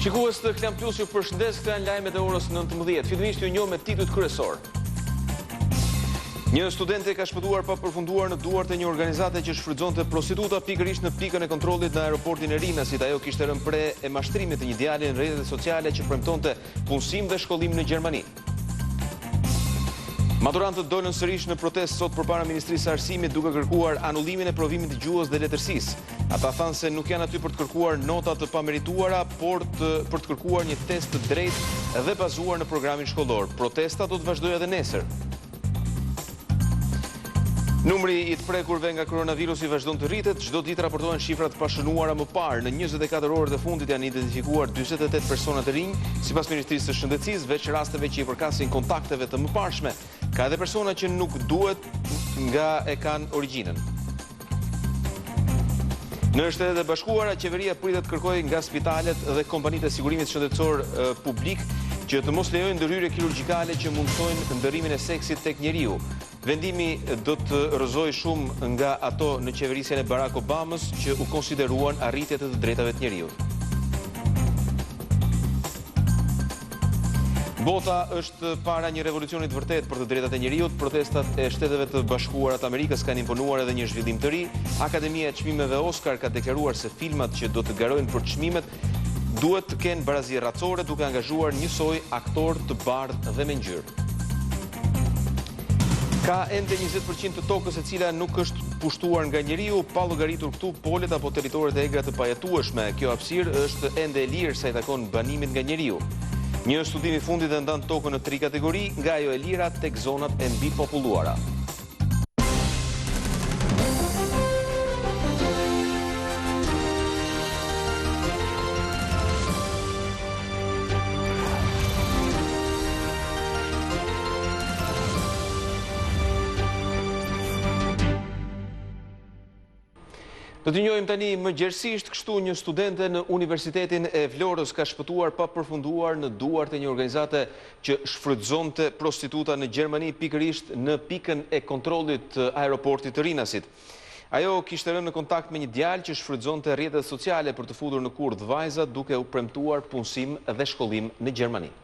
Shikues të Klan Plus ju përshëndes, këto janë lajmet e orës 19. Fillimisht ju njoh me titujt kryesor. Një studente ka shpëtuar pa përfunduar në duart e një organizate që shfrytëzonte prostituta pikërisht në pikën e kontrollit në aeroportin e Rinasit. Ajo kishte rënë pre e mashtrimit të një djali në rrjetet sociale që premtonte punësim dhe shkollim në Gjermani. Maturantët dolën sërish në protestë sot përpara Ministrisë së Arsimit duke kërkuar anullimin e provimit të gjuhës dhe letërsisë. Ata thanë se nuk janë aty për të kërkuar nota të pamerituara, por për të kërkuar një test të drejtë dhe bazuar në programin shkollor. Protesta do të vazhdojë edhe nesër. Numri i të prekurve nga koronavirusi vazhdon të rritet, çdo ditë raportohen shifrat pashënuara më parë. Në 24 orët e fundit janë identifikuar 48 persona të rinj, sipas Ministrisë së Shëndetësisë, veç rasteve që i përkasin kontakteve të mëparshme. Ka edhe persona që nuk duhet nga e kanë origjinën. Në Shtetet e Bashkuara, qeveria pritet kërkojë nga spitalet dhe kompanitë e sigurimit shëndetësor publik që të mos lejojnë ndërhyrje kirurgjikale që mundsojnë ndërrimin e seksit tek njeriu. Vendimi do të rrëzojë shumë nga ato në qeverisjen e Barack Obamës që u konsideruan arritjet e të drejtave të njeriut. Bota është para një revolucioni të vërtet për të drejtat e njeriut. Protestat e Shteteve të Bashkuara të Amerikës kanë imponuar edhe një zhvillim të ri. Akademia e çmimeve Oscar ka deklaruar se filmat që do të garojnë për çmimet duhet të kenë barazi racore, duke angazhuar njësoj aktor të bardhë dhe me ngjyrë. Ka ende 20% të tokës e cila nuk është pushtuar nga njeriu, pa llogaritur këtu polet apo territoret e egra të pajatueshme. Kjo hapësirë është ende e lirë sa i takon banimit nga njeriu. Një studim i fundit e ndan tokën në 3 kategori, nga ajo e lira tek zonat e mbipopulluara. Do të njohim tani më gjerësisht, kështu një studente në Universitetin e Vlorës ka shpëtuar pa përfunduar në duart e një organizate që shfrytëzonte prostituta në Gjermani, pikërisht në pikën e kontrollit të aeroportit të Rinasit. Ajo kishte rënë në kontakt me një djalë që shfrytëzonte rrjetet sociale për të futur në kurth vajzat duke u premtuar punësim dhe shkollim në Gjermani.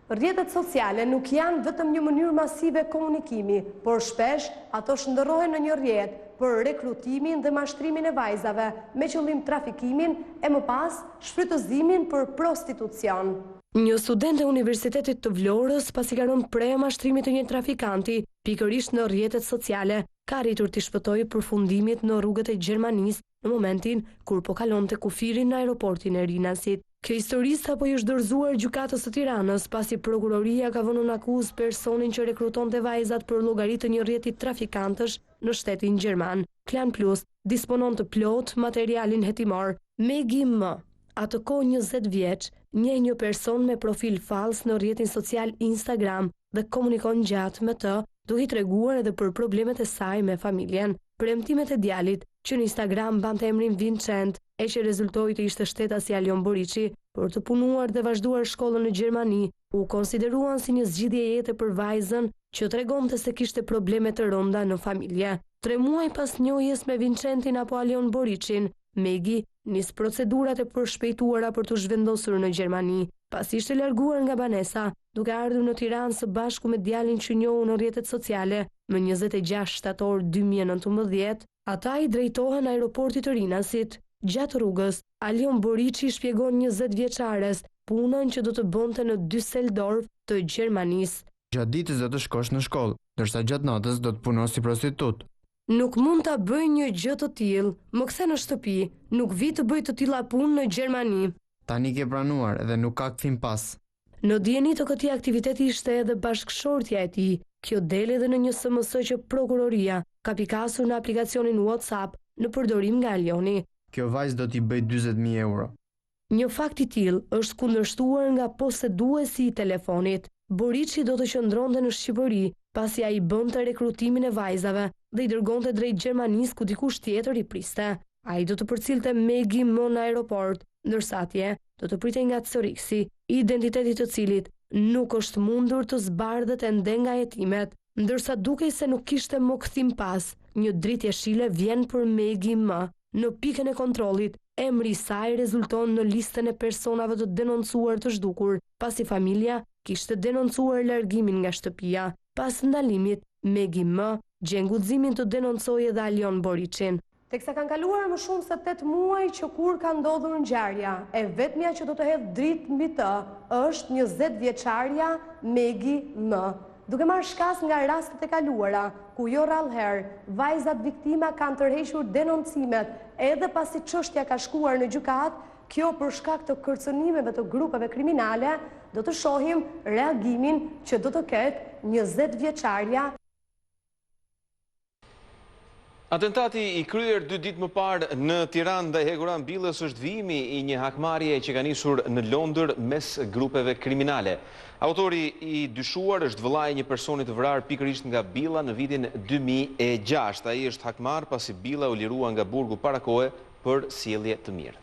Rrjetet sociale nuk janë vetëm një mënyrë masive komunikimi, por shpesh ato shndërrohen në një rrjet për rekrutimin dhe mashtrimin e vajzave, me qëllim trafikimin e më pas shfrytëzimin për prostitucion. Një student e Universitetit të Vlorës, pasi ka rënë pre mashtrimit të një trafikanti, pikërisht në rrjetet sociale, ka arritur të shpëtojë përfundimit në rrugët e Gjermanisë në momentin kur po kalonte kufirin në aeroportin e Rinasit. Kjo histori sapo i është dorëzuar gjykatës së Tiranës, pasi prokuroria ka vënë në akuzë personin që rekrutonte vajzat për llogari të një rrjeti trafikantësh në shtetin gjerman. Klan Plus disponon të plot materialin hetimor. Megi M, atë kohë 20 vjeç, njeh një person me profil fals në rrjetin social Instagram dhe komunikon gjatë me të, duke i treguar edhe për problemet e saj me familjen. Premtimet e djalit, që në Instagram bante emrin Vincent, e që rezultoi të ishte shteta si Alion Boriçi, për të punuar dhe vazhduar shkollën në Gjermani, u konsideruan si një zgjidhje jete për vajzën që tregonte se kishte probleme të rënda në familje. 3 muaj pas njohjes me Vincentin apo Alion Boriçin, Megi nis procedurat e përshpejtuara për të zhvendosur në Gjermani. Pas ishte larguar nga banesa, duke ardhur në Tiranë së bashku me djalin që njohu në rrjetet sociale, më 26 shtator 2019, ata i drejtohen aeroportit të Rinasit. Gjatë rrugës, Alion Boriçi shpjegon 20 vjeçares punën që do të bënte në Düsseldorf të Gjermanisë. Gjatë ditës do të shkosh në shkollë, ndërsa gjatë natës do të punosh si prostitut. Nuk mund ta bëj një gjë të tillë, më kthe në shtëpi, nuk vi të bëj të tilla punë në Gjermani. Tani ke pranuar dhe nuk ka kthim pas. Në dieni të këtij aktiviteti ishte edhe bashkëshortja e tij. Kjo del edhe në një SMS që prokuroria ka pikasur në aplikacionin WhatsApp në përdorim nga Alioni. Kjo vajzë do t'i bëj 40.000 euro. Një fakt i tillë është kundërshtuar nga poseduesi i telefonit. Boriçi do të qëndronte në Shqipëri, pasi ai bënte rekrutimin e vajzave dhe i dërgonte drejt Gjermanisë ku dikush tjetër i priste. Ai do të përcilte Megi më në aeroport, ndërsa atje do të pritej nga Zoriksi, identiteti të cilit nuk është mundur të zbardhet ende nga jetimet, ndërsa dukej se nuk kishte më kthim pas. Një dritë jeshile vjen për Megi më. Në pikën e kontrollit, emri i saj rezulton në listën e personave të denoncuar të zhdukur, pasi familja kishte denoncuar largimin nga shtëpia. Pas ndalimit, Megi M gjen guximin të denoncojë edhe Alion Boriçin. Teksa kanë kaluar më shumë se 8 muaj që kur ka ndodhur ngjarja, e vetmja që do të hedh dritë mbi të është 20 vjeçarja Megi M. Duke marrë shkas nga rastet e kaluara, ku jo rallëherë vajzat viktima kanë tërhequr denoncimet edhe pasi çështja ka shkuar në gjykatë, kjo për shkak të kërcënimeve të grupeve kriminale, do të shohim reagimin që do të ketë 20 vjeçarja. Atentati i kryer 2 ditë më parë në Tiranë ndaj Hekuran Billës është vijimi i një hakmarrje që ka nisur në Londër mes grupeve kriminale. Autori i dyshuar është vëllai i një personi të vrarë pikërisht nga Billa në vitin 2006. Ai është hakmarr pasi Billa u lirua nga burgu para kohe për sjellje të mirë.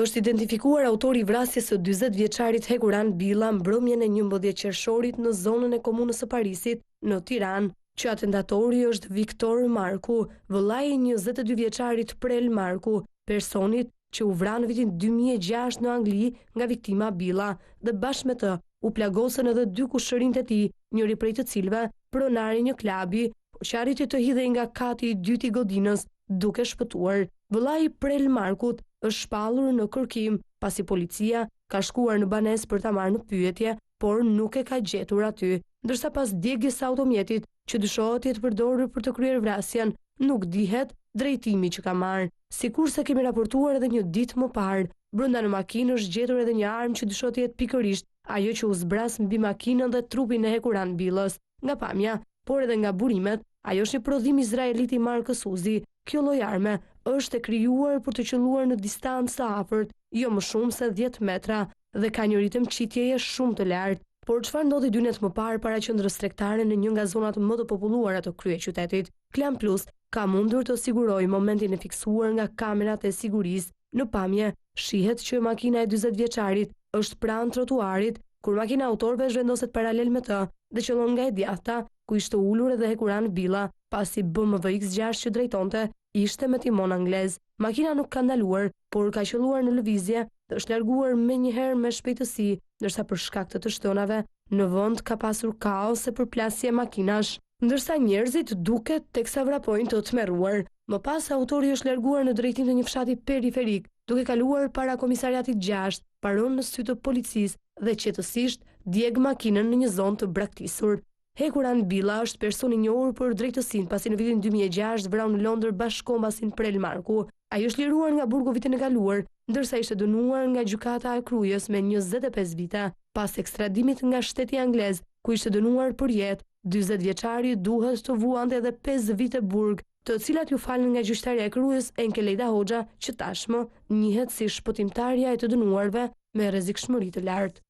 Është identifikuar autori i vrasjes së 40 vjeçarit Hekuran Billa mbrëmjen e 11 qershorit në zonën e komunës së Parisit në Tiranë, që atentatori është Viktor Marku, vëllai i 22 vjeçarit Prel Marku, personit që u vra në vitin 2006 në Angli nga viktima Billa, dhe bashkë me të u plagosën edhe 2 kushërinjtë e tij, njëri prej të cilëve pronari i një klubi, që arriti të hidhej nga kati i dytë i godinës duke shpëtuar. Vëllai i Prel Markut është shpallur në kërkim pasi policia ka shkuar në banesë për ta marrë në pyetje, por nuk e ka gjetur aty, ndërsa pas djegjes së automjetit që dyshohet jetë përdorur për të kryer vrasjen, nuk dihet drejtimi që ka marrë. Sikurse kemi raportuar edhe një ditë më parë, brenda në makinë është gjetur edhe një armë që dyshohet jetë pikërisht ajo që u zbras mbi makinën dhe trupin e Hekuran Billës. Nga pamja, por edhe nga burimet, ajo është një prodhim izraelit i markës Uzi. Kjo lloj arme është e krijuar për të qelluar në distancë të afërt, jo më shumë se 10 metra, dhe ka një ritëm qitjeje shumë të lartë. Por çfarë ndodhi 2 net më parë para qendrës tregtare në një nga zonat më të populluara të kryeqytetit? Klan Plus ka mundur të sigurojë momentin e fiksuar nga kamerat e sigurisë. Në pamje shihet që makina e 40 vjeçarit është pranë trotuarit, kur makina e autorëve zhvendoset paralel me të dhe qëllon nga e djathta, ku ishte ulur edhe Hekuran Billa, pasi BMW X6 që drejtonte ishte me timon anglez. Makina nuk ka ndaluar, por ka qelluar në lëvizje dhe është larguar menjëherë me shpejtësi, ndërsa për shkak të shtonave në vend ka pasur kaos e përplasje makinash, ndërsa njerëzit duket teksa vrapojnë të tmerruar. Më pas autori është larguar në drejtim të një fshati periferik, duke kaluar para komisariatit 6, paron në sy të policisë dhe qetësisht djeg makinën në një zonë të braktisur. Hekuran Billa është person i njohur për drejtësinë, pasi në vitin 2006 vrau në Londër bashkëkombasin Prel Marku. Ai është liruar nga burgu vitin e kaluar, ndërsa ishte dënuar nga gjykata e Krujës me 25 vite. Pas ekstradimit nga shteti anglez, ku ishte dënuar për jetë, 40 vjeçari duhet të vuante edhe 5 vite burg, të cilat ju falën nga gjyqtarja e Krujës Enkelejda Hoxha, që tashmë njihet si shpëtimtarja e të dënuarve me rrezikshmëri të lartë.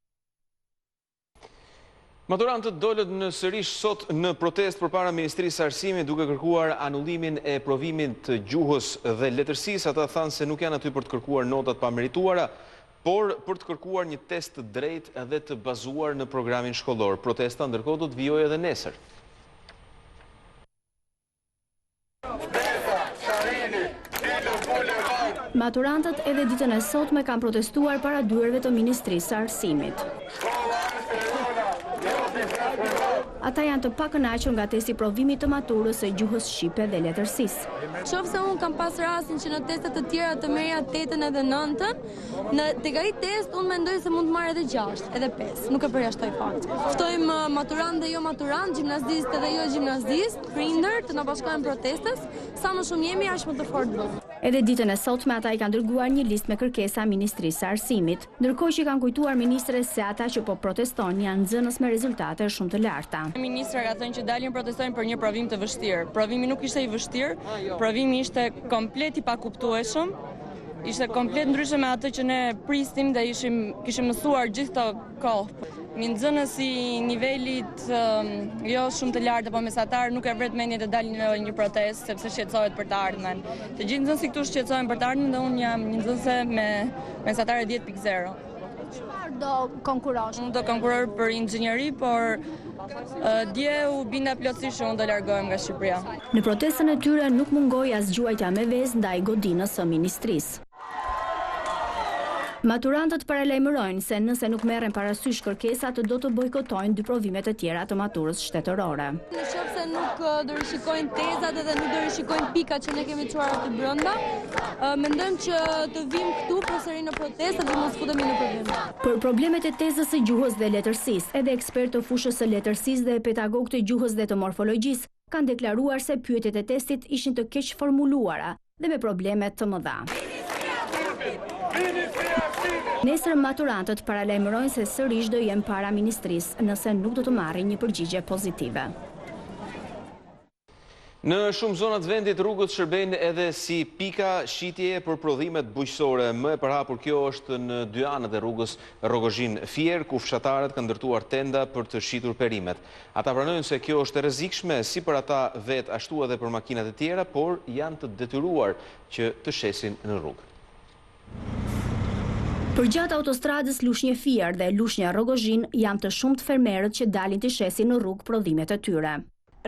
Maturantët dolën në sërish sot në protest përpara Ministrisë së Arsimit duke kërkuar anullimin e provimit të gjuhës dhe letërsisë. Ata thanë se nuk janë aty për të kërkuar notat pamerituara, por për të kërkuar një test të drejtë dhe të bazuar në programin shkollor. Protesta ndërkohë do të vijojë edhe nesër. Maturantët edhe ditën e sotme kanë protestuar para dyerve të Ministrisë së Arsimit. Ata janë të pakënaqur nga testi provimit të maturës së gjuhës shqipe dhe letërsisë. Qofse unë kam pas rastin që në testet të tjera të merja 8-ën edhe 9-ën, tek ai test unë mendoj se mund të marr edhe 6, edhe 5, nuk e përjashtoj fakt. Ftojmë maturant dhe jo maturant, gjimnazistë dhe jo gjimnazistë, prindër të na bashkohen protestës, sa më shumë jemi aq më të fortë bëjmë. Edhe ditën e sotme ata i kanë dërguar një listë me kërkesa Ministrisë së Arsimit, ndërkohë që kanë kujtuar ministres se ata që po protestojnë janë nxënës me rezultate shumë të larta. Ministra ka thënë që dalin protestojnë për një provim të vështirë. Provimi nuk ishte i vështirë, provimi ishte komplet i pakuptueshëm, ishte komplet ndryshe me atë që ne pristim dhe kishim mësuar gjithë të kohë. Një nxënës i nivelit jo shumë të lartë apo mesatar nuk e vret mendje të dalin në një protestë sepse shqetësohet për të ardhmen. Të gjithë nxënësit këtu shqetësohen për të ardhmen dhe unë jam një nxënëse me mesatare 10.0. Çfarë do konkurosh? Unë do konkuroj për inxhinieri, por dje u binda plotësisht që unë do largohem nga Shqipëria. Në protestën e tyre nuk mungoi as gjuajtja me vezë ndaj godinës së ministrisë. Maturantët paralajmërojnë se nëse nuk merren parasysh kërkesat do të bojkotojnë 2 provimet e tjera të maturës shtetërore. Në qoftë se nuk do rishikojnë tezat edhe nuk do rishikojnë pikat që ne kemi çuar aty brenda, mendojmë që të vim këtu përsëri në protestë dhe mos futemi në probleme. Për problemet e tezës së gjuhës dhe letërsisë, edhe ekspertë të fushës së letërsisë dhe pedagogë të gjuhës dhe të morfologjisë kanë deklaruar se pyetjet e testit ishin të keq formuluara dhe me probleme të mëdha. Nesër maturantët paralajmërojnë se sërish do jenë para ministrisë nëse nuk do të marrin një përgjigje pozitive. Në shumë zonat vendit rrugët shërbejnë edhe si pika shitjeje për prodhimet bujqësore. Më e përhapur kjo është në 2 anët e rrugës Rrogozhin-Fier, ku fshatarët kanë ndërtuar tenda për të shitur perimet. Ata pranojnë se kjo është e rrezikshme si për ata vetë ashtu edhe për makinat e tjera, por janë të detyruar që të shesin në rrugë. Përgjatë autostradës Lushnje-Fier dhe Lushnja-Rrogozhin janë të shumt fermerët që dalin të shesin në rrugë prodhimet e tyre.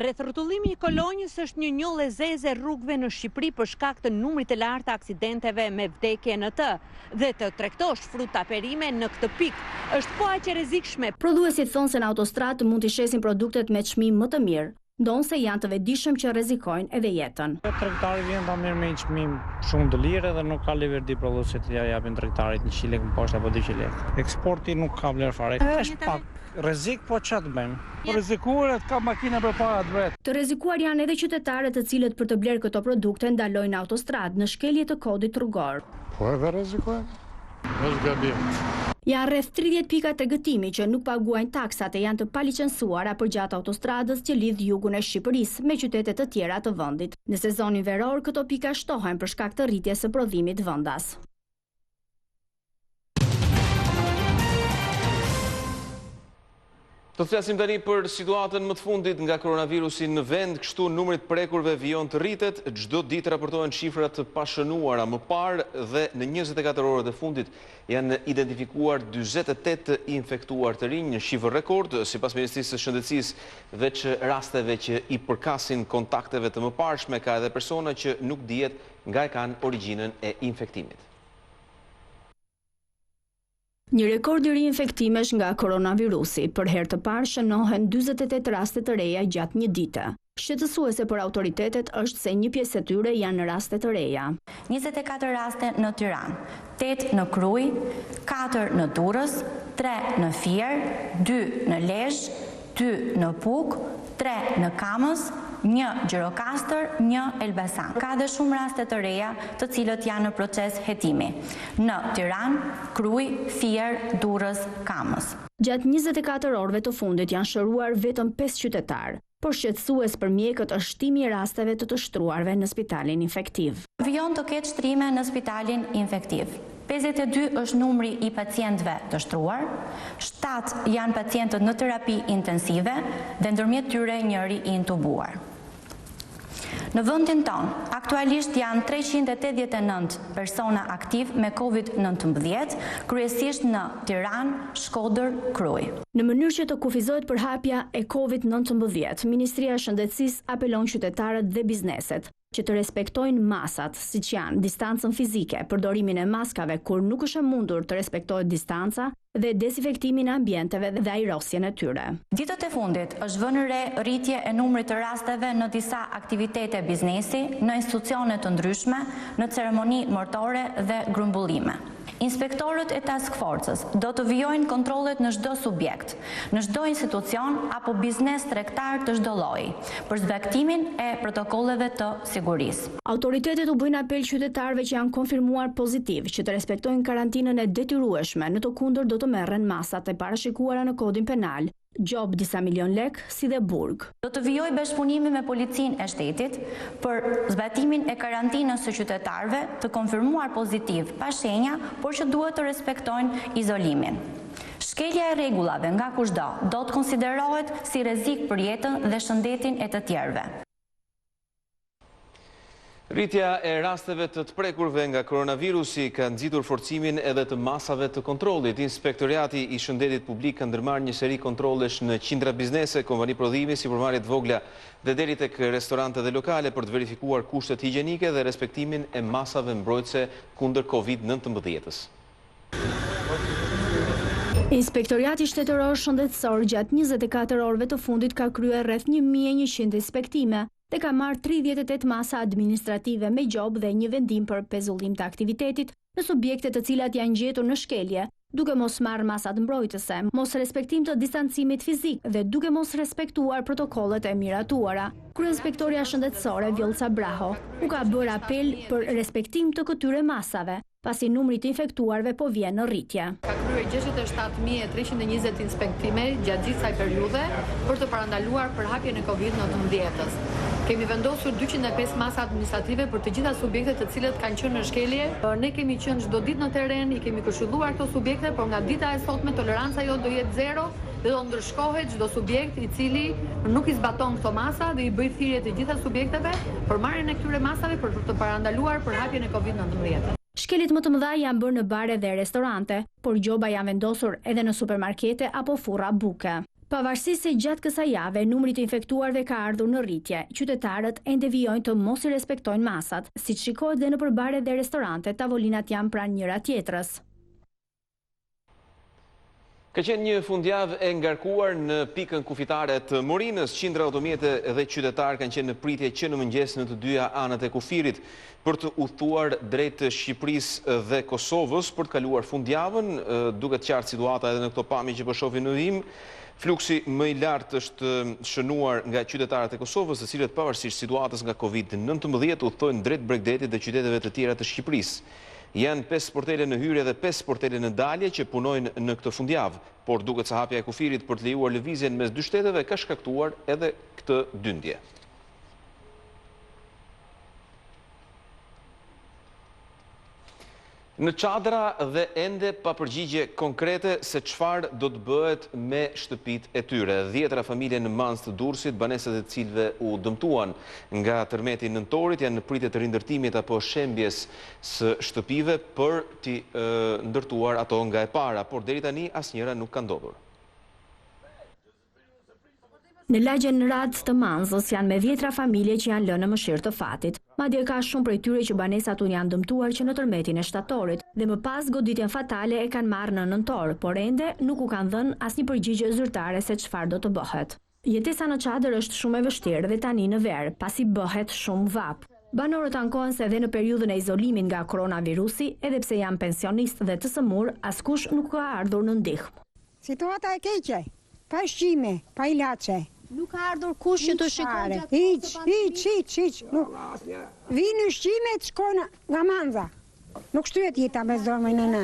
Rreth rrotullimi i kolonjës është një njollë e zeze rrugëve në Shqipëri për shkak të numrit të lartë të aksidenteve me vdekje në të, dhe të tregtosh fruta perime në këtë pikë është po aq e rrezikshme. Prodhuesit thonë se në autostradë mund të shesin produktet me çmim më të mirë, ndonse janë të vetëdijshëm që rrezikojnë edhe jetën. Tregtari vjen ta merr me një çmim shumë të lirë dhe nuk ka liverdi prodhuesit të japin tregtarit 100 lekë më poshtë apo 200 lekë. Eksporti nuk ka vlerë fare. Është pak rrezik, po çfarë të bëjmë? Po rrezikuar ka makina përpara të vet. Të rrezikuar janë edhe qytetarët të cilët për të blerë këto produkte ndalojnë autostradë në shkelje të kodit rrugor. Po edhe rrezikojnë. Është gabim. Janë rreth 30 pika tregëtimi që nuk paguajnë taksat e janë të palicencuara përgjatë autostradës që lidh jugun e Shqipërisë me qytete të tjera të vendit. Në sezonin veror këto pika shtohen për shkak të rritjes së prodhimit vendas. Do të flasim tani për situatën më të fundit nga koronavirusi në vend, kështu numri të prekurve vijon të rritet, çdo ditë raportohen shifra të pashënuara. Më parë dhe në 24 orët e fundit janë identifikuar 48 infektuar të rinj, një shifër rekord, sipas Ministrisë së Shëndetësisë, veç rasteve që i përkasin kontakteve të mëparshme, ka edhe persona që nuk dihet nga e kanë origjinën e infektimit. Një rekord i ri infektimesh nga koronavirusi. Për herë të parë shënohen 48 raste të reja gjatë një dite. Shqetësuese për autoritetet është se një pjesë e tyre janë raste të reja. 24 raste në Tiranë, 8 në Krujë, 4 në Durrës, 3 në Fier, 2 në Lezhë, 2 në Puk, 3 në Kamës, 1 Gjirokastër, 1 Elbasan. Ka dhe shumë raste të reja të cilët janë në proces hetimi. Në Tiranë, Krujë, Fier, Durrës, Kamës. Gjatë 24 orëve të fundit janë shëruar vetëm 5 qytetarë, por shqetësues për mjekët është shtimi i rasteve të shtruarve në spitalin infektiv. Vijon të ketë shtrime në spitalin infektiv. 52 është numri i pacientëve të shtruar, 7 janë pacientët në terapi intensive dhe ndërmjet tyre njëri i intubuar. Në vendin tonë, aktualisht janë 389 persona aktiv me COVID-19, kryesisht në Tiranë, Shkodër, Krujë. Në mënyrë që të kufizohet përhapja e COVID-19, Ministria e Shëndetësisë apelon qytetarët dhe bizneset që të respektojnë masat, siç janë distancën fizike, përdorimin e maskave kur nuk është e mundur të respektohet distanca dhe dezinfektimin e ambienteve dhe ajrosjen e tyre. Ditët e fundit është vënë re rritje e numrit të rasteve në disa aktivitete biznesi, në institucione të ndryshme, në ceremoni mortore dhe grumbullime. Inspektorët e task forces do të vijojnë kontrollet në çdo subjekt, në çdo institucion apo biznes tregtar të çdo lloji, për zbatimin e protokolleve të sigurisë. Autoritetet u bëjnë apel qytetarëve që janë konfirmuar pozitiv që të respektojnë karantinën e detyrueshme, në të kundër do të merren masat e parashikuara në kodin penal, gjob disa milion lek, si dhe burg. Do të vijoj bashkëpunimi me policinë e shtetit për zbatimin e karantinës së qytetarëve të konfirmuar pozitiv pa shenja, por që duhet të respektojnë izolimin. Shkelja e rregullave nga kushdo do të konsiderohet si rrezik për jetën dhe shëndetin e të tjerëve. Rritja e rasteve të prekurve nga koronavirusi ka nxitur forcimin edhe të masave të kontrollit. Inspektoriati i Shëndetit Publik ka ndërmarrë një seri kontrollesh në qindra biznese, kompani prodhimi, sipërmarrje të vogla dhe deri tek restorante dhe lokale për të verifikuar kushtet higjienike dhe respektimin e masave mbrojtëse kundër COVID-19-s. Inspektoriati Shtetëror Shëndetësor gjatë 24 orëve të fundit ka kryer rreth 1100 inspektime dhe ka marrë 38 masa administrative me gjobë dhe një vendim për pezullim të aktivitetit në subjekte të cilat janë gjetur në shkelje, duke mos marrë masat mbrojtëse, mos respektim të distancimit fizik dhe duke mos respektuar protokollet e miratuara. Kryeinspektoria shëndetësore Vjollca Braho u ka bërë apel për respektim të këtyre masave, pasi numri të infektuarve po vjen në rritje. Ka kryer 67.320 inspektime gjatë gjithë kësaj periudhe për të parandaluar përhapjen e COVID-19-s. Kemi vendosur 205 masa administrative për të gjitha subjektet të cilët kanë qenë në shkelje. Ne kemi qenë çdo ditë në terren, i kemi këshilluar këto subjekte, por nga dita e sotme toleranca jo do jetë 0 dhe do ndërshkohet çdo subjekt i cili nuk i zbaton këto masa dhe i bëj thirrje të gjitha subjekteve për marrjen e këtyre masave për të parandaluar përhapjen e COVID-19. Shkelit më të mëdha janë bërë në bare dhe restorante, por gjoba janë vendosur edhe në supermarkete apo furra buke. Pavarësisht se gjatë kësaj jave numri të infektuarve ka ardhur në rritje, qytetarët ende vijojnë të mos i respektojnë masat, siç shikohet dhe nëpër bare dhe restorante, tavolinat janë pranë njëra tjetrës. Ka qenë një fundjavë e ngarkuar në pikën kufitare të Morinës. Qindra automjete dhe qytetarë kanë qenë në pritje që në mëngjes në të dyja anët e kufirit për të udhëtuar drejt Shqipërisë dhe Kosovës për të kaluar fundjavën. Duket qartë situata edhe në këto pamje që po shohim në vim. Fluksi më i lartë është shënuar nga qytetarët e Kosovës, të cilët pavarësisht situatës nga COVID-19 udhëtojnë drejt Bregdetit dhe qyteteve të tjera të Shqipërisë. Janë 5 sportele në hyrje dhe 5 sportele në dalje që punojnë në këtë fundjavë, por duket se hapja e kufirit për të lejuar lëvizjen mes dy shteteve ka shkaktuar edhe këtë dyndje. Në Çadra dhe ende pa përgjigje konkrete se çfarë do të bëhet me shtëpitë e tyre. 10 familje në Mans të Durrësit, banesat e cilëve u dëmtuan nga tërmeti nëntorit, janë në pritje të rindërtimit apo shembjes së shtëpive për t'i ndërtuar ato nga e para, por deri tani asnjëra nuk ka ndodhur. Në lagjen Radh të Manzës janë me 10 familje që janë lënë në mëshirë të fatit. Madje ka shumë prej tyre që banesat unë janë dëmtuar që në tërmetin e shtatorit dhe më pas goditjen fatale e kanë marrë në nëntor, por ende nuk u kanë dhënë asnjë përgjigje zyrtare se çfarë do të bëhet. Jetesa në Çadër është shumë e vështirë dhe tani në ver, pasi bëhet shumë vap. Banorët ankohen se edhe në periudhën e izolimit nga koronavirusi, edhe pse janë pensionistë dhe të sëmur, askush nuk ka ardhur në ndihmë. Situata e keqe, pa ushqime, pa ilaçe. Nuk ka ardhur kush që të shikojë. Hiç. Vinë ushqimet, shkojnë nga Manza. Nuk shtyhet jeta me zormën e ne.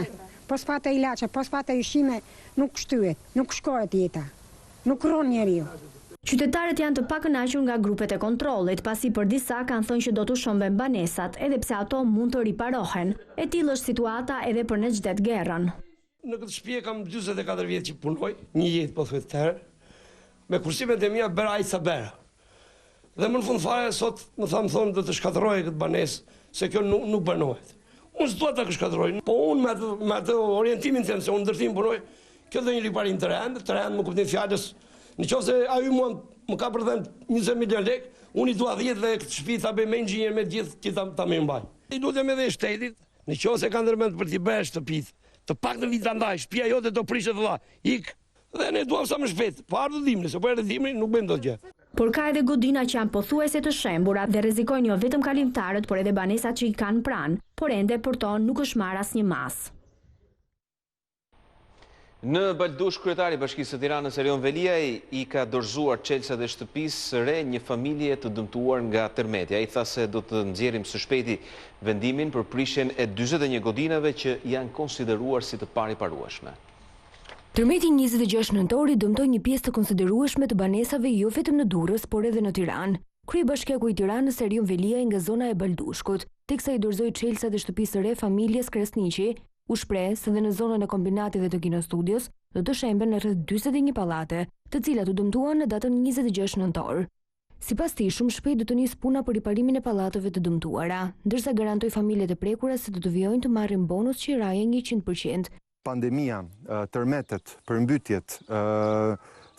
Po s'pata ilaçe, po s'pata ushqime, nuk shtyhet, nuk shkohet jeta. Nuk rron njeriu. Qytetarët janë të pakënaqur nga grupet e kontrollit, pasi për disa kanë thënë që do të shëmben banesat, edhe pse ato mund të riparohen. E tillë është situata edhe për në çdet gerrën. Në këtë shtëpi kam 44 vjet që punoj, një jetë po thuhet tërë. Me kursimet e mia bëra ai sa bëra. Dhe më në fund fare sot më thonë do të shkatërroje këtë banesë, se kjo nuk banohet. Unë s'dua ta shkatërroj, po unë me atë orientimin them se unë ndërtim punoj, kjo do një riparim të rënd më kupton fjalës. Nëse ai më ka përdhen 20 milion lekë, unë i dua 10 dhe këtë shtëpi ta bëj me inxhinier me gjithë që ta më mbaj. I lutem edhe shtetit, nëse ka ndërmend për t'i bërë shtëpitë, të paktën vit andaj, shtëpia jote do prishet vëlla. Dhe ne duam sa më shpejt, pa ardhur dimri, se po erdhi dimri nuk bëjmë dot gjë. Por ka edhe godina që janë pothuajse të shembura dhe rrezikojnë jo vetëm kalimtarët, por edhe banesat që i kanë pranë, por ende për to nuk është marrë asnjë mas. Në Baldush, kryetari i Bashkisë së Tiranës Erion Veliaj i ka dorëzuar çelësat e shtëpisë së re një familje të dëmtuar nga tërmeti. Ai tha se do të nxjerrim së shpejti vendimin për prishjen e 41 godinave që janë konsideruar si të pariparueshme. Tërmeti 26 nëntori dëmtoi një pjesë të konsiderueshme të banesave jo vetëm në Durrës, por edhe në Tiranë. Kryebashkiaku i Tiranës Erion Veliaj nga zona e Baldushkut, teksa i dorëzoi çelësat e shtëpisë së re familjes Kresniqi, u shpreh se dhe në zonën e kombinatit dhe të kinostudios do të shemben rreth 41 pallate, të cilat u dëmtuan në datën 26 nëntor. Sipas tij, shumë shpejt do të nisë puna për riparimin e pallateve të dëmtuara, ndërsa garantoi familjet e prekura se do të vijojnë të marrin bonus qiraje 100%. Pandemia, tërmetet, përmbytjet,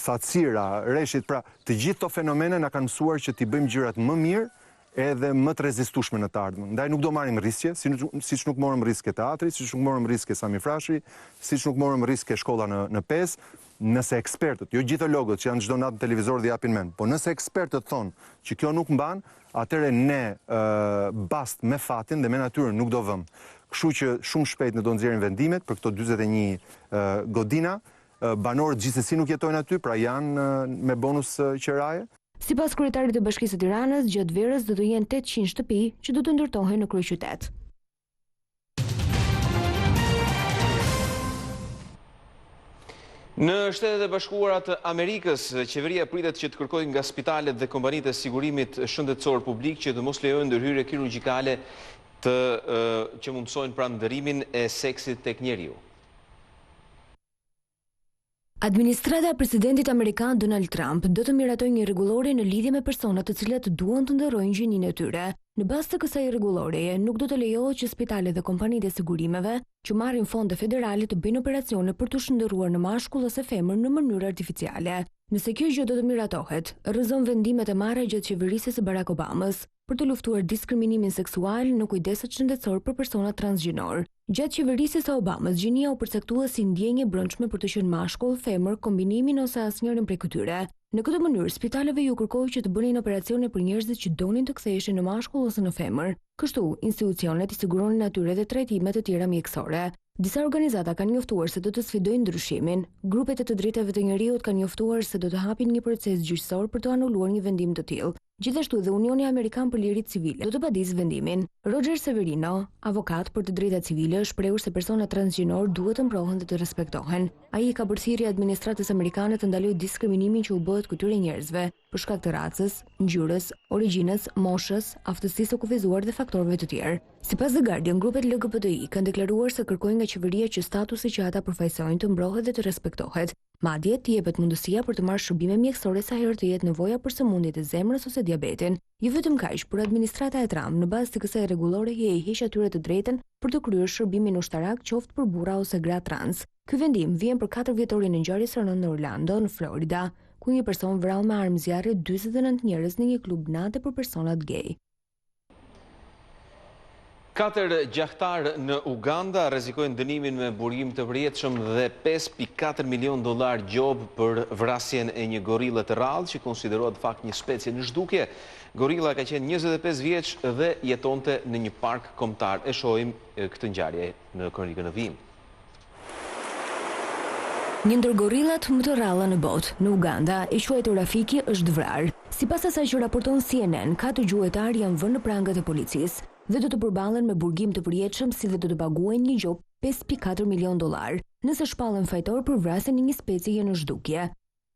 thatësira, rreshtit, pra të gjithë këto fenomene na kanë mësuar që t'i bëjmë gjërat më mirë edhe më të rezistueshme në të ardhmen. Ndaj nuk do marrim riske, siç nuk morëm riske teatri, siç nuk morëm riske Sami Frashi, siç nuk morëm riske shkolla në 5, nëse ekspertët, jo gjithologët që janë çdo natë në televizor dhe japin mend, po nëse ekspertët thonë që kjo nuk mban, atëherë ne bast me fatin dhe me natyrën nuk do vëmë. Kështu që shumë shpejt ne do nxjerrim vendimet për këto 41 godina. Banorët gjithsesi nuk jetojnë aty, pra janë me bonus qiraje. Sipas kryetarit të Bashkisë së Tiranës, gjatë verës do të jenë 800 shtëpi që do të ndërtohen në kryeqytet. Në Shtetet e Bashkuara të Amerikës, qeveria pritet që të kërkojë nga spitalet dhe kompanitë e sigurimit shëndetësor publik që të mos lejojnë ndërhyrje kirurgjikale që mundsojnë pranëndërimin e seksit tek njeriu. Administrata e presidentit amerikan Donald Trump do të miratojë një rregullore në lidhje me personat të cilët duan të ndërrojnë gjininë e tyre. Në bazë të kësaj rregulloreje, nuk do të lejohet që spitalet dhe kompanitë e sigurimeve që marrin fonde federale të bëjnë operacione për të shndërruar në mashkull ose femër në mënyrë artificiale. Nëse kjo gjë do të miratohet, rrëzon vendimet e marra gjatë qeverisjes së Barack Obamas për të luftuar diskriminimin seksual në kujdeset shëndetësor për persona transgjinor. Gjatë qeverisjes së Obamas, gjinia u përcaktua si ndjenjë e brendshme për të qenë mashkull, femër, kombinimin ose asnjërin prej këtyre. Në këtë mënyrë, spitaleve ju kërkohej që të bënin operacione për njerëzit që donin të ktheheshin në mashkull ose në femër. Kështu, institucionet i siguronin atyre dhe trajtime të tjera mjekësore. Disa organizata kanë njoftuar se do të sfidojnë ndryshimin. Grupet e të drejtave të njerëzit kanë njoftuar se do të hapin një proces gjyqësor për të anuluar një vendim të tillë. Gjithashtu dhe Unioni Amerikan për Liritë Civile do të padisë vendimin. Roger Severino, avokat për të drejtat civile, shprehur se personat transgjinor duhet të mbrohen dhe të respektohen. Ai ka përthirrje administratës amerikane të ndalojë diskriminimin që u bëhet këtyre njerëzve për shkak të racës, ngjyrës, origjinës, moshës, aftësisë së kufizuar dhe faktorëve të tjerë. Sipas The Guardian, grupet LGBTI kanë deklaruar se kërkojnë nga qeveria që statusi që ata përfaqësojnë të mbrohet dhe të respektohet. Madje të jepet mundësia për të marrë shërbime mjekësore sa herë të jetë nevoja për sëmundjet e zemrës ose diabetin. Jo vetëm kaq, por administrata e Trump në bazë të kësaj rregullore i heq atyre të drejtën për të kryer shërbimin ushtarak qoftë për burra ose gra trans. Ky vendim vjen për 4 vjetorin e ngjarjes së rëndë në Orlando, në Florida, ku një person vrau me armë zjarre 49 njerëz në një klub nate për personat gay. 4 gjahtar në Uganda rrezikojnë dënimin me burim të përjetshëm dhe $5.4 milion gjob për vrasjen e një gorille të rrallë që konsiderohet fakt një specie në zhdukje. Gorilla ka qenë 25 vjeç dhe jetonte në një park kombëtar. E shohim këtë ngjarje në kronikën e vijim. Një ndër gorillat më të rralla në botë, në Uganda, i quajtur Rafiki, është vrarë. Sipas asaj që raporton CNN, 4 gjuetar janë vënë në prangët e policisë dhe do të përballen me burgim të përjetshëm si dhe do të paguajnë një gjop $5.4 milion nëse shpallen fajtor për vrasjen e një specie në zhdukje.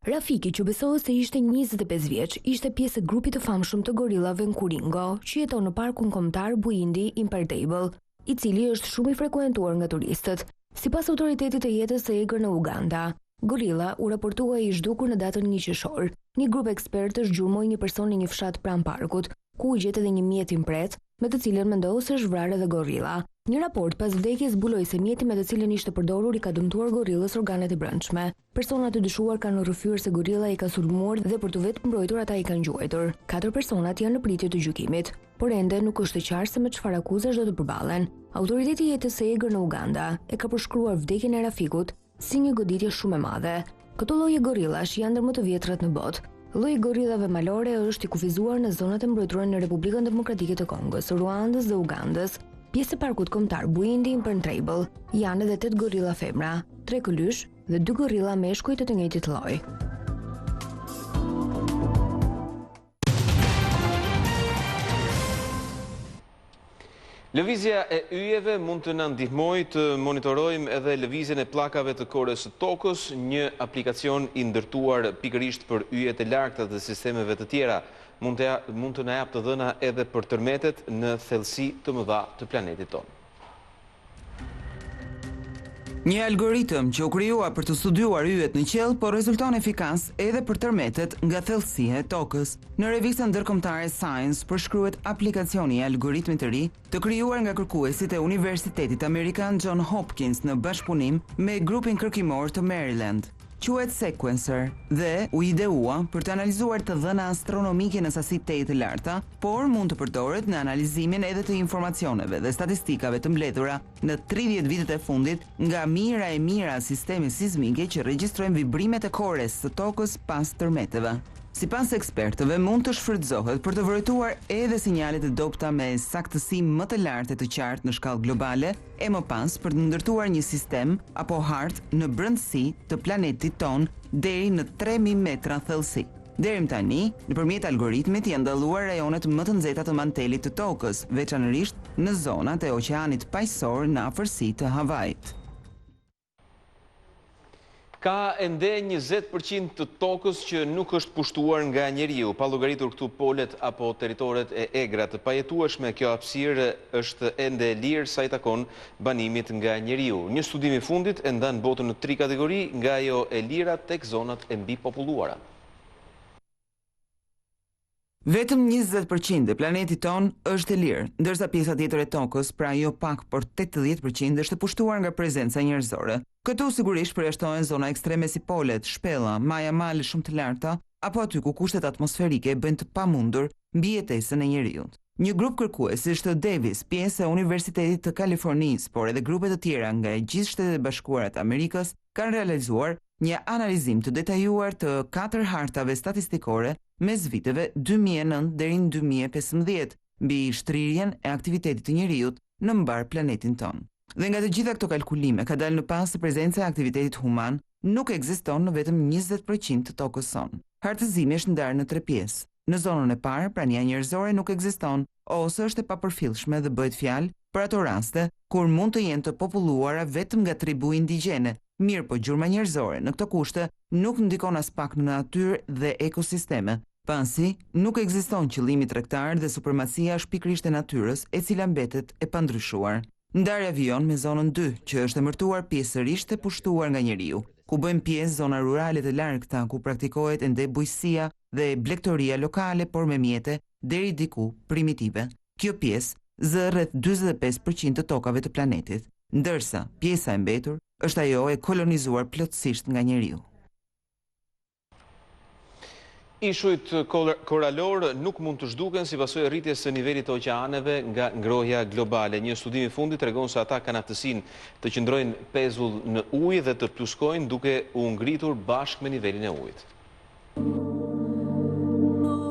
Rafiki, që besohet se ishte 25 vjeç, ishte pjesë e grupit të famshëm të gorillave Nkuringo, që jeton në parkun kombëtar Buindi Impertable, i cili është shumë i frekuentuar nga turistët. Sipas autoritetit të jetës së egër në Uganda, gorilla u raportua i zhdukur në datën 1 qershor. Një grup ekspertësh gjurmoi një person në një fshat pranë parkut, ku u gjet edhe një mjet i mpret, me të cilën mendohu se është vrarë edhe gorilla. Një raport pas vdekjes zbuloi se mjeti me të cilën ishte përdorur i ka dëmtuar gorillës organet e brendshme. Personat e dyshuar kanë rrëfyer se gorilla i ka sulmuar dhe për të vetë mbrojtur ata i kanë gjuajtur. 4 personat janë në pritje të gjykimit, por ende nuk është e qartë se me çfarë akuzash do të përballen. Autoriteti i jetës së egër në Uganda e ka përshkruar vdekjen e Rafikut si një goditje shumë e madhe. Këto lloje gorillash janë ndër më të vjetrat në botë. Lloji i gorillave malore është i kufizuar në zonat e mbrojtura në Republikën Demokratike të Kongos, Ruandës dhe Ugandës. Pjesë e parkut kombëtar Buindi Impertable janë edhe 8 gorilla femra, 3 këlysh dhe 2 gorilla meshkuj të njëjtit lloj. Lëvizja e yjeve mund të na ndihmojë të monitorojmë edhe lëvizjen e pllakave të korës së tokës, një aplikacion i ndërtuar pikërisht për yjet e largta të sistemeve të tjera. Mund të na japë të dhëna edhe për tërmetet në thellësi të mëdha të planetit tonë. Një algoritëm që u krijua për të studiuar yjet në qiell, po rezulton efikas edhe për tërmetet nga thellësia e tokës. Në revistën ndërkombëtare Science përshkruhet aplikacioni i algoritmit të ri, të krijuar nga kërkuesit e Universitetit Amerikan John Hopkins në bashkëpunim me grupin kërkimor të Maryland. Quhet Sequencer dhe u ideua për të analizuar të dhëna astronomike në sasi tej të larta, por mund të përdoret në analizimin edhe të informacioneve dhe statistikave të mbledhura në 30 vitet e fundit nga mira e mira sisteme sismike që regjistrojnë vibrimet e kores së tokës pas tërmeteve. Sipas ekspertëve, mund të shfrytëzohet për të vërtetuar edhe sinjalet e dobta me saktësi më të lartë të qartë në shkallë globale, e më pas për të ndërtuar një sistem apo hartë në brendësi të planetit ton deri në 3000 metra thellësi. Deri më tani, nëpërmjet algoritmit janë dalluar rajonet më të nxehta të mantelit të tokës, veçanërisht në zonat e oqeanit paqësor në afërsi të Havajit. Ka ende 20% të tokës që nuk është pushtuar nga njeriu, pa llogaritur këtu polet apo territoret e egra të pajetueshme. Kjo hapësirë është ende e lirë sa i takon banimit nga njeriu. Një studim i fundit e ndan botën në 3 kategori, nga ajo e lira tek zonat e mbipopulluara. Vetëm 20% e planetit ton është e lirë, ndërsa pjesa tjetër e tokës, pra jo pak por 80% është e pushtuar nga prezenca njerëzore. Këtu sigurisht përjashtohen zona ekstreme si polet, shpella, maja male shumë të larta, apo aty ku kushtet atmosferike bëjnë të pamundur mbi jetesën e njeriut. Një grup kërkuesish të Davis, pjesë e Universitetit të Kalifornisë, por edhe grupe të tjera nga e gjithë Shtetet e Bashkuara të Amerikës, kanë realizuar një analizim të detajuar të 4 hartave statistikore mes viteve 2009 deri në 2015 mbi shtrirjen e aktivitetit të njeriut në mbar planetin ton. Dhe nga të gjitha këto kalkulime ka dalë në pas se prezenca e aktivitetit human nuk ekziston në vetëm 20% të tokës son. Hartëzimi është ndarë në 3 pjesë. Në zonën e parë, prania njerëzore nuk ekziston ose është e papërfillshme dhe bëhet fjalë për ato raste kur mund të jenë të populluara vetëm nga tribu indigjene. Mirë po gjurma njerëzore në këto kushte nuk ndikon as pak në natyrë dhe ekosisteme, pasi nuk ekziston qëllimi tregtar dhe supremacia është pikërisht e natyrës, e cila mbetet e pandryshuar. Ndarja vijon me zonën 2, që është emërtuar pjesërisht e pushtuar nga njeriu, ku bëjmë pjesë zona rurale të largëta ku praktikohet ende bujqësia dhe blegtoria lokale, por me mjete deri diku primitive. Kjo pjesë zë rreth 45% të tokave të planetit, ndërsa pjesa e mbetur është ajo e kolonizuar plotësisht nga njeriu. Ishujt koralor nuk mund të zhduken si pasojë e rritjes së nivelit të oqeaneve nga ngrohja globale. Një studim i fundit tregon se ata kanë aftësinë të qëndrojnë pezull në ujë dhe të pluskojnë duke u ngritur bashkë me nivelin e ujit.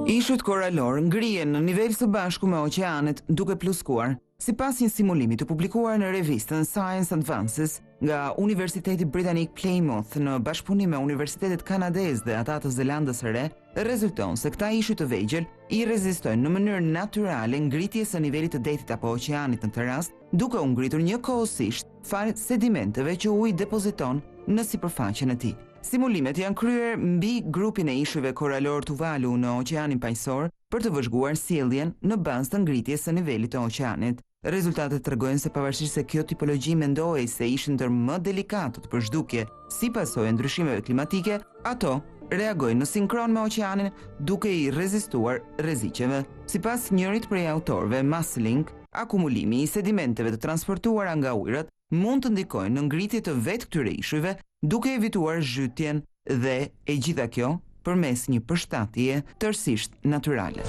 Ishujt koralor ngrihen në nivel së bashku me oqeanet duke pluskuar. Sipas një simulimi të publikuar në revistën Science Advances nga Universiteti Britanik Plymouth në bashkëpunim me Universitetet Kanadez dhe ata të Zelandës së Re, rezulton se këta ishujt të vegjël i rezistojnë në mënyrë natyrale ngritjes së nivelit të detit apo oqeanit në këtë rast, duke u ngritur njëkohësisht fal sedimenteve që uji depoziton në sipërfaqen e tij. Simulimet janë kryer mbi grupin e ishujve koralor Tuvalu në oqeanin paqësor për të vëzhguar sjelljen në bazë të ngritjes së nivelit të oqeanit. Rezultatet tregojnë se pavarësisht se kjo tipologji mendohej se ishin ndër më delikatët për zhdukje si pasojë e ndryshimeve klimatike, ato reagojnë në sinkron me oqeanin duke i rezistuar rreziqeve. Sipas njërit prej autorëve, Maslink, akumulimi i sedimenteve të transportuara nga ujërat mund të ndikojnë në ngritje të vetë këtyre ishujve duke evituar zhytjen dhe e gjitha kjo përmes një përshtatje tërësisht natyrale.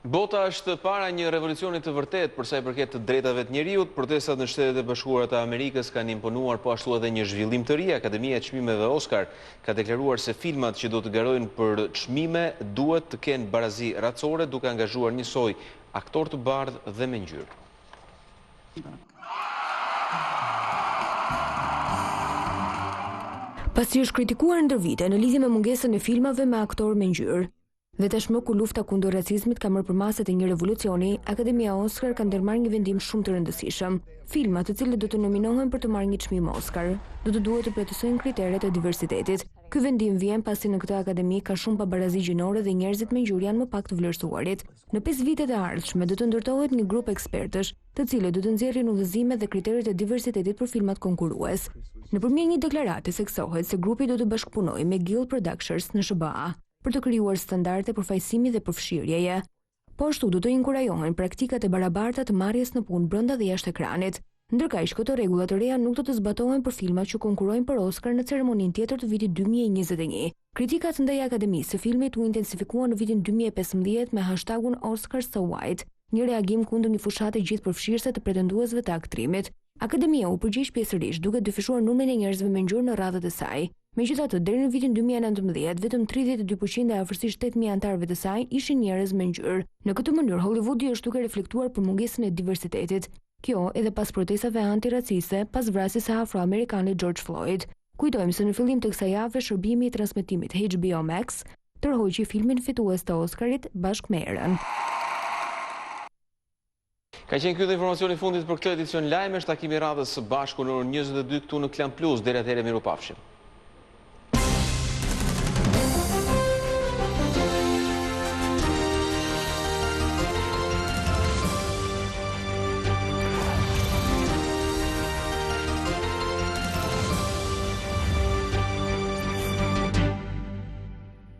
Bota është para një revolucioni të vërtet për sa i përket të drejtave të njeriut. Protestat në Shtetet e Bashkuara të Amerikës kanë imponuar po ashtu edhe një zhvillim të ri. Akademia e Çmimeve Oscar ka deklaruar se filmat që do të garojnë për çmime duhet të kenë barazi racore, duke angazhuar njësoj aktor të bardhë dhe me ngjyrë. Pasi është kritikuar ndër vite në lidhje me mungesën e filmave me aktor me ngjyrë, dhe tashmë ku lufta kundër racizmit ka marrë përmaset e një revolucioni, Akademia Oscar ka ndërmarrë një vendim shumë të rëndësishëm. Filmat të cilët do të nominohen për të marrë një çmim Oscar, do të duhet të plotësojnë kriteret e diversitetit, Ky vendim vjen pasi në këtë akademi ka shumë pabarazi gjinore dhe njerëzit me ngjyrë janë më pak të vlerësuarit. Në 5 vitet e ardhshme do të ndërtohet një grup ekspertësh, të cilët do të nxjerrin udhëzimet dhe kriteret e diversitetit për filmat konkurrues. Nëpërmjet një deklarate theksohet se grupi do të bashkëpunojë me Guild Productions në SBA për të krijuar standarde përfaqësimi dhe përfshirjeje. Po ashtu do të inkurajohen praktikat e barabarta të marrjes në punë brenda dhe jashtë ekranit. Ndërkaq këto rregulla të reja nuk do të zbatohen për filmat që konkurrojnë për Oscar në ceremoninë tjetër të vitit 2021. Kritikat ndaj Akademisë së filmit u intensifikuan në vitin 2015 me hashtagun Oscar So White, një reagim kundër një fushate gjithëpërfshirëse të pretenduesve të aktrimit. Akademia u përgjigj pjesërisht duke dyfishuar numrin e njerëzve me ngjyrë në radhët e saj. Megjithatë, deri në vitin 2019, vetëm 32% e afërsisht 8.000 anëtarëve të saj ishin njerëz me ngjyrë. Në këtë mënyrë, Hollywoodi është duke reflektuar për mungesën e diversitetit. Kjo edhe pas protestave antiraciste pas vrasjes së afroamerikanit George Floyd. Kujtojmë se në fillim të kësaj jave shërbimi i transmetimit HBO Max tërhoqi filmin fitues të Oscarit bashkë me Erën. Ka qenë ky dhe informacioni i fundit për këtë edicion lajmesh. Takimi i radhës së bashku në orën 22 këtu në Klan Plus. Deri atëherë mirupafshim.